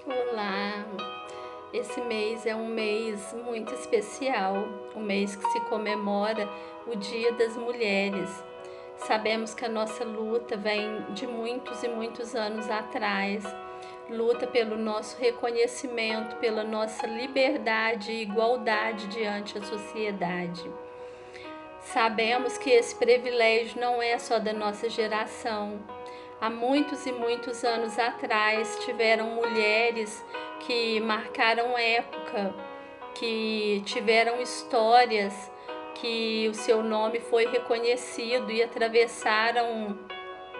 Olá! Esse mês é um mês muito especial, um mês que se comemora o Dia das Mulheres. Sabemos que a nossa luta vem de muitos e muitos anos atrás, luta pelo nosso reconhecimento, pela nossa liberdade e igualdade diante da sociedade. Sabemos que esse privilégio não é só da nossa geração. Há muitos e muitos anos atrás tiveram mulheres que marcaram época, que tiveram histórias, que o seu nome foi reconhecido e atravessaram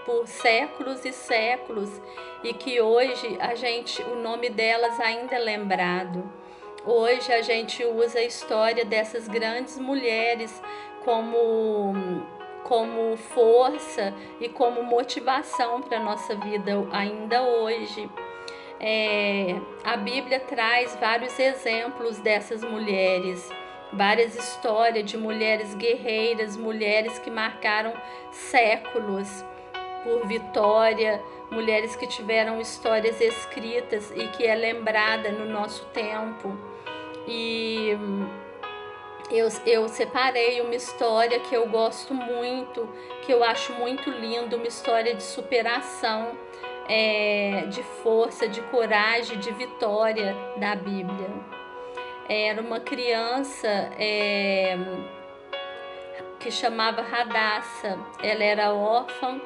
por séculos e séculos, e que hoje o nome delas ainda é lembrado. Hoje a gente usa a história dessas grandes mulheres como força e como motivação para a nossa vida ainda hoje. A Bíblia traz vários exemplos dessas mulheres, várias histórias de mulheres guerreiras, mulheres que marcaram séculos por vitória, mulheres que tiveram histórias escritas e que é lembrada no nosso tempo. E eu separei uma história que eu gosto muito, que eu acho muito linda, uma história de superação, de força, de coragem, de vitória da Bíblia. Era uma criança que chamava Radassa. Ela era órfã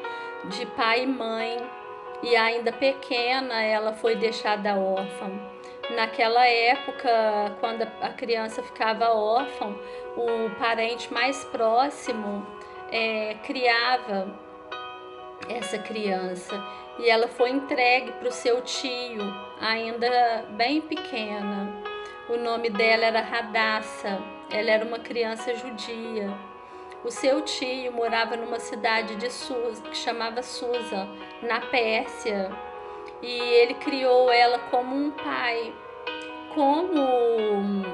de pai e mãe, e ainda pequena ela foi deixada órfã. Naquela época, quando a criança ficava órfã, o parente mais próximo criava essa criança, e ela foi entregue para o seu tio, ainda bem pequena. O nome dela era Radassa, ela era uma criança judia. O seu tio morava numa cidade que chamava Susa, na Pérsia, e ele criou ela como um pai. Como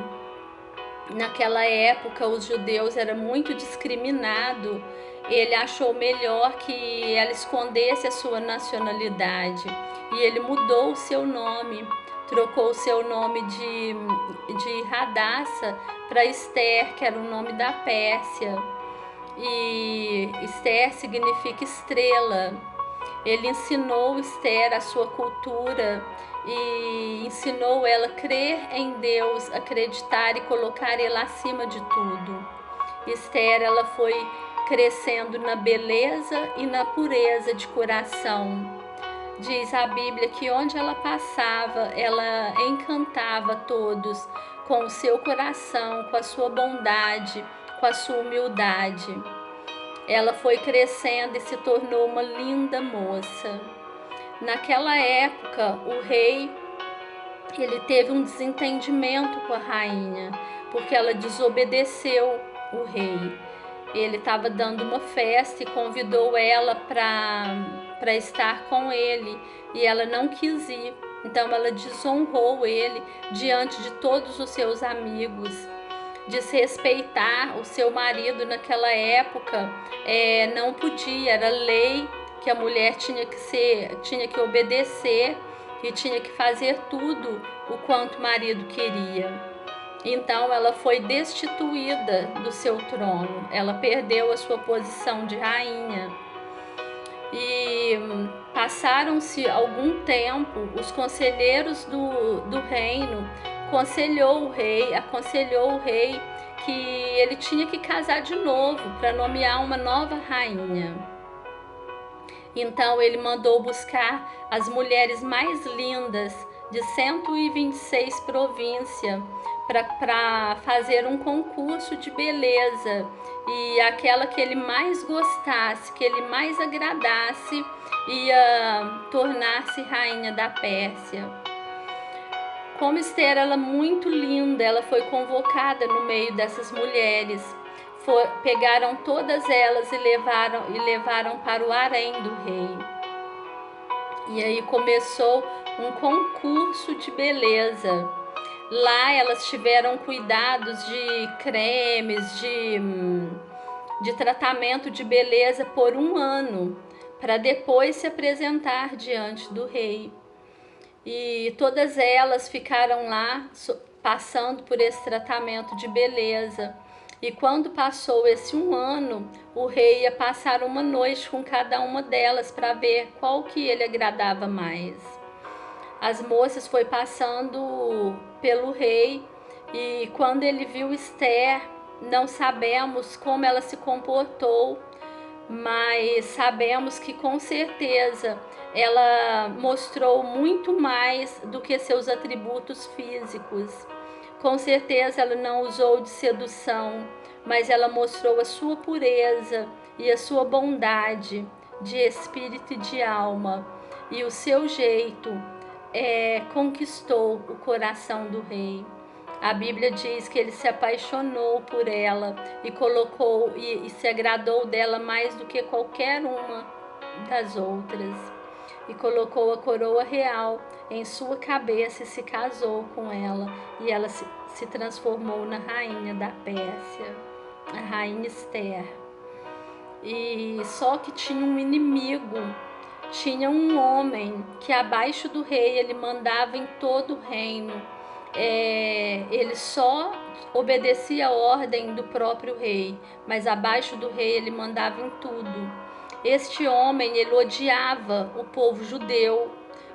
naquela época os judeus eram muito discriminados, ele achou melhor que ela escondesse a sua nacionalidade, e ele mudou o seu nome, trocou o seu nome de Radassa para Esther, que era o nome da Pérsia, e Esther significa estrela. Ele ensinou Esther a sua cultura e ensinou ela a crer em Deus, acreditar e colocar Ele acima de tudo. Esther, ela foi crescendo na beleza e na pureza de coração. Diz a Bíblia que onde ela passava, ela encantava todos com o seu coração, com a sua bondade, com a sua humildade. Ela foi crescendo e se tornou uma linda moça. Naquela época, o rei ele teve um desentendimento com a rainha, porque ela desobedeceu o rei. Ele estava dando uma festa e convidou ela para estar com ele, e ela não quis ir. Então ela desonrou ele diante de todos os seus amigos. Desrespeitar o seu marido naquela época não podia, era lei que a mulher tinha que obedecer e tinha que fazer tudo o quanto o marido queria. Então ela foi destituída do seu trono, ela perdeu a sua posição de rainha. E passaram-se algum tempo, os conselheiros do reino aconselhou o rei que ele tinha que casar de novo para nomear uma nova rainha. Então ele mandou buscar as mulheres mais lindas de 126 províncias para fazer um concurso de beleza, e aquela que ele mais gostasse, que ele mais agradasse, ia tornar-se rainha da Pérsia. Como Esther era muito linda, ela foi convocada no meio dessas mulheres. Pegaram todas elas e levaram para o harém do rei. E aí começou um concurso de beleza. Lá elas tiveram cuidados de cremes, de tratamento de beleza por um ano, para depois se apresentar diante do rei. e todas elas ficaram lá passando por esse tratamento de beleza. E quando passou esse 1 ano, o rei ia passar uma noite com cada uma delas para ver qual que ele agradava mais. As moças foi passando pelo rei e quando ele viu Esther, não sabemos como ela se comportou, mas sabemos que com certeza ela mostrou muito mais do que seus atributos físicos. Com certeza ela não usou de sedução, mas ela mostrou a sua pureza e a sua bondade de espírito e de alma. E o seu jeito conquistou o coração do rei. A Bíblia diz que ele se apaixonou por ela e colocou e se agradou dela mais do que qualquer uma das outras. E colocou a coroa real em sua cabeça e se casou com ela. E ela se transformou na rainha da Pérsia, a rainha Esther. E só que tinha um inimigo, tinha um homem que abaixo do rei ele mandava em todo o reino. Ele só obedecia a ordem do próprio rei, mas abaixo do rei ele mandava em tudo. Este homem, ele odiava o povo judeu,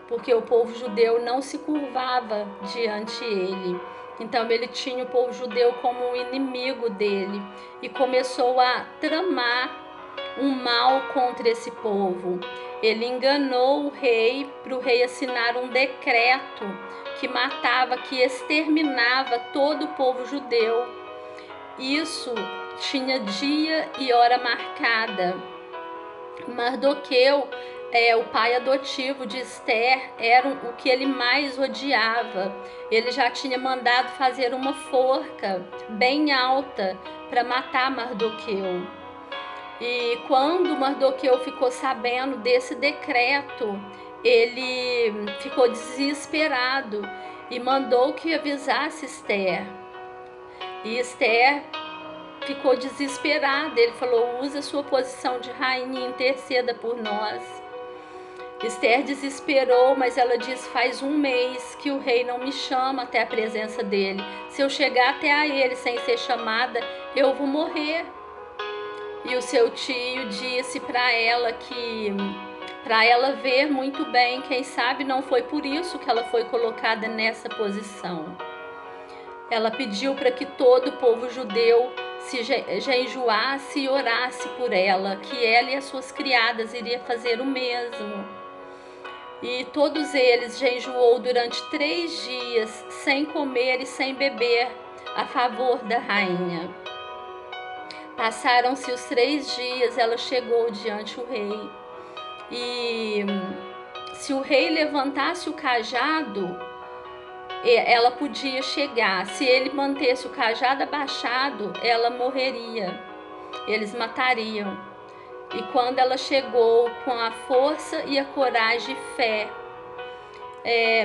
porque o povo judeu não se curvava diante dele. Então ele tinha o povo judeu como um inimigo dele e começou a tramar um mal contra esse povo. Ele enganou o rei para o rei assinar um decreto que matava, que exterminava todo o povo judeu. Isso tinha dia e hora marcada. Mardoqueu, o pai adotivo de Esther, era o que ele mais odiava. Ele já tinha mandado fazer uma forca bem alta para matar Mardoqueu. E quando Mardoqueu ficou sabendo desse decreto, ele ficou desesperado e mandou que avisasse Esther. E Esther ficou desesperada. Ele falou: usa sua posição de rainha e interceda por nós. Esther desesperou, mas ela disse: faz 1 mês que o rei não me chama até a presença dele. Se eu chegar até a ele sem ser chamada, eu vou morrer. E o seu tio disse para ela que para ela ver muito bem, quem sabe não foi por isso que ela foi colocada nessa posição. Ela pediu para que todo o povo judeu se jejuasse e orasse por ela, que ela e as suas criadas iriam fazer o mesmo. E todos eles jejuou durante 3 dias, sem comer e sem beber, a favor da rainha. Passaram-se os 3 dias, ela chegou diante do rei. E se o rei levantasse o cajado, ela podia chegar. Se ele mantesse o cajado abaixado, ela morreria. Eles matariam. E quando ela chegou com a força e a coragem e fé,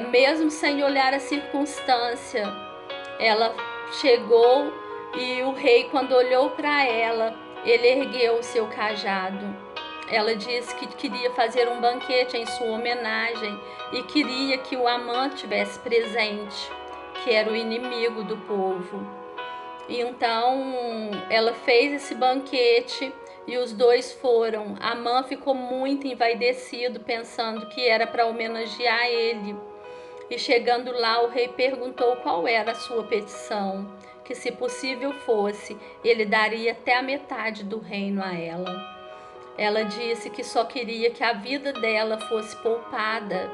mesmo sem olhar a circunstância, ela chegou. E o rei, quando olhou para ela, ele ergueu o seu cajado. Ela disse que queria fazer um banquete em sua homenagem e queria que o Amã tivesse presente, que era o inimigo do povo. E então ela fez esse banquete e os dois foram. Amã ficou muito envaidecido, pensando que era para homenagear ele. E chegando lá, o rei perguntou qual era a sua petição, que se possível fosse, ele daria até a metade do reino a ela. Ela disse que só queria que a vida dela fosse poupada.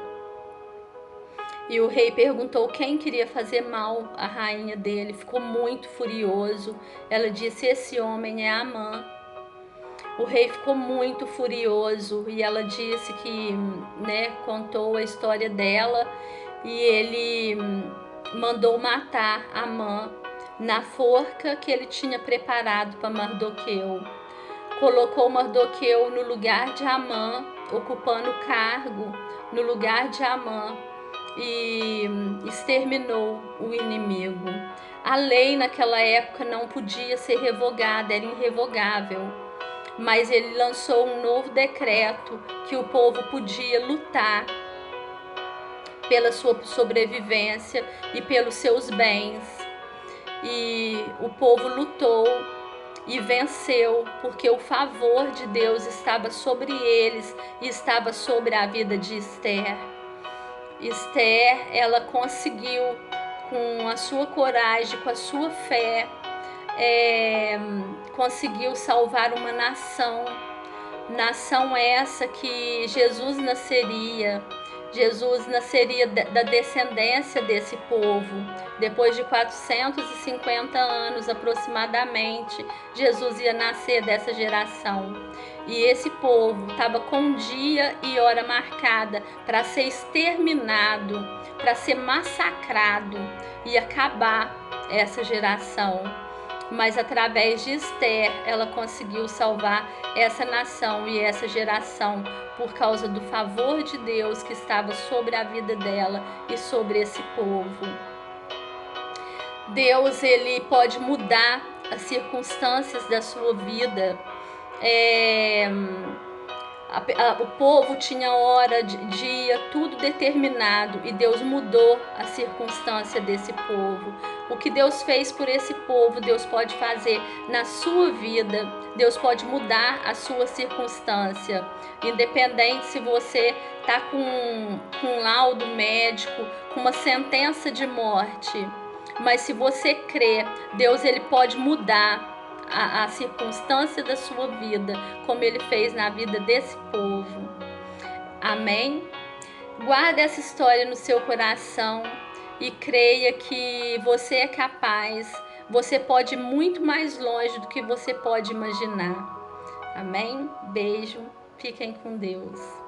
E o rei perguntou quem queria fazer mal à rainha dele. Ficou muito furioso. Ela disse: esse homem é Amã. O rei ficou muito furioso e ela disse que, contou a história dela e ele mandou matar Amã na forca que ele tinha preparado para Mardoqueu. Colocou Mardoqueu no lugar de Amã, ocupando o cargo no lugar de Amã, e exterminou o inimigo. A lei naquela época não podia ser revogada, era irrevogável, mas ele lançou um novo decreto que o povo podia lutar pela sua sobrevivência e pelos seus bens. E o povo lutou e venceu, porque o favor de Deus estava sobre eles e estava sobre a vida de Esther. Esther, ela conseguiu, com a sua coragem, com a sua fé, conseguiu salvar uma nação. Nação essa que Jesus nasceria da descendência desse povo. Depois de 450 anos aproximadamente, Jesus ia nascer dessa geração. E esse povo estava com dia e hora marcada para ser exterminado, para ser massacrado e acabar essa geração. Mas através de Esther, ela conseguiu salvar essa nação e essa geração por causa do favor de Deus que estava sobre a vida dela e sobre esse povo. Deus, ele pode mudar as circunstâncias da sua vida. O povo tinha hora, dia, tudo determinado, e Deus mudou a circunstância desse povo. O que Deus fez por esse povo, Deus pode fazer na sua vida. Deus pode mudar a sua circunstância, independente se você está com um laudo médico, com uma sentença de morte. Mas se você crê, Deus, ele pode mudar a circunstância da sua vida, como ele fez na vida desse povo. Amém? Guarde essa história no seu coração e creia que você é capaz, você pode ir muito mais longe do que você pode imaginar. Amém? Beijo, fiquem com Deus.